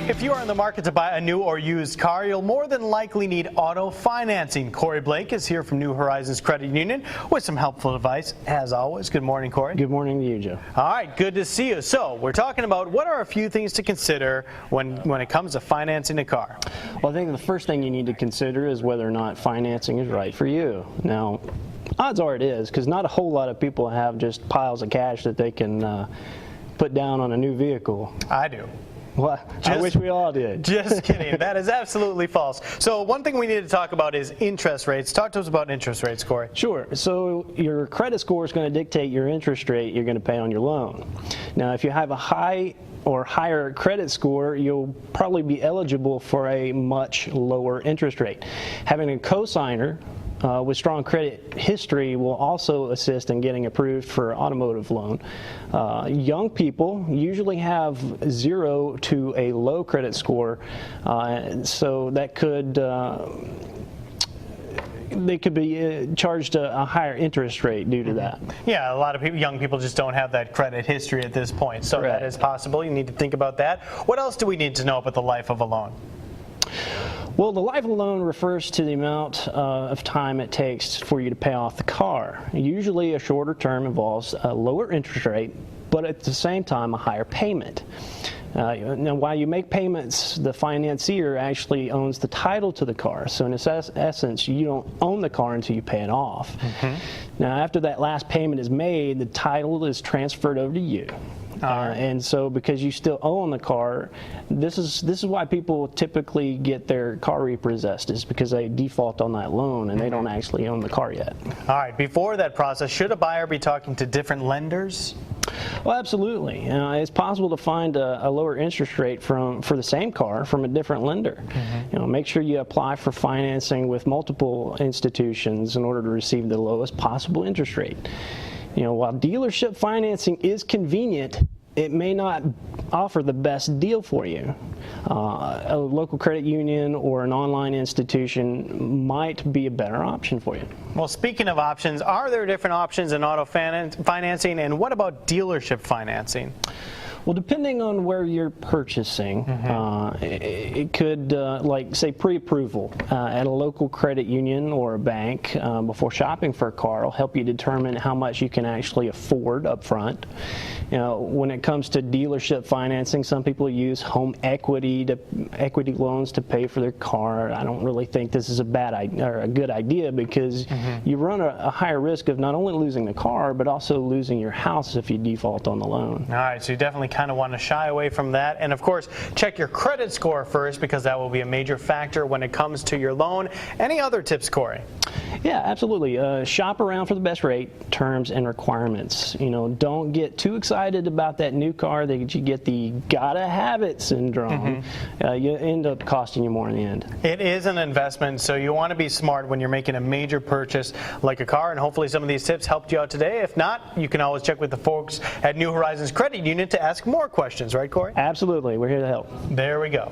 If you are in the market to buy a new or used car, you'll more than likely need auto financing. Corey Blake is here from New Horizons Credit Union with some helpful advice, as always. Good morning, Corey. Good morning to you, Joe. All right, good to see you. So we're talking about what are a few things to consider when it comes to financing a car. Well, I think the first thing you need to consider is whether or not financing is right for you. Now, odds are it is, because not a whole lot of people have just piles of cash that they can put down on a new vehicle. I do. Well, I wish we all did. Just kidding. That is absolutely false. So one thing we need to talk about is interest rates. Talk to us about interest rates, Corey. Sure. So your credit score is going to dictate your interest rate you're going to pay on your loan. Now, if you have a high or higher credit score, you'll probably be eligible for a much lower interest rate. Having a cosigner with strong credit history will also assist in getting approved for automotive loan. Young people usually have 0 to a low credit score, so that could they could be charged a higher interest rate due to that. Yeah, a lot of young people just don't have that credit history at this point, so Correct. that is possible. You need to think about that. What else do we need to know about the life of a loan? Well, the life of a loan refers to the amount of time it takes for you to pay off the car. Usually a shorter term involves a lower interest rate, but at the same time a higher payment. Now, while you make payments, the financier actually owns the title to the car. So in essence, you don't own the car until you pay it off. Now, after that last payment is made, the title is transferred over to you. And so because you still own the car, this is why people typically get their car repossessed, is because they default on that loan and they don't actually own the car yet. All right, before that process, should a buyer be talking to different lenders? Well, absolutely. It's possible to find a lower interest rate for the same car from a different lender. Make sure you apply for financing with multiple institutions in order to receive the lowest possible interest rate. While dealership financing is convenient, it may not offer the best deal for you. A local credit union or an online institution might be a better option for you. Well, speaking of options, are there different options in auto financing, and what about dealership financing? Well, depending on where you're purchasing, it could, like, say, pre-approval at a local credit union or a bank before shopping for a car will help you determine how much you can actually afford up front. When it comes to dealership financing, some people use home equity loans to pay for their car. I don't really think this is a good idea, because you run a higher risk of not only losing the car, but also losing your house if you default on the loan. All right, so you definitely kind of want to shy away from that. And of course, check your credit score first, because that will be a major factor when it comes to your loan. Any other tips, Corey? Yeah, absolutely. Shop around for the best rate, terms, and requirements. Don't get too excited about that new car that you get the gotta have it syndrome. You end up costing you more in the end. It is an investment, so you want to be smart when you're making a major purchase like a car, and hopefully some of these tips helped you out today. If not, you can always check with the folks at New Horizons Credit Union to ask more questions, right, Corey? Absolutely. We're here to help. There we go.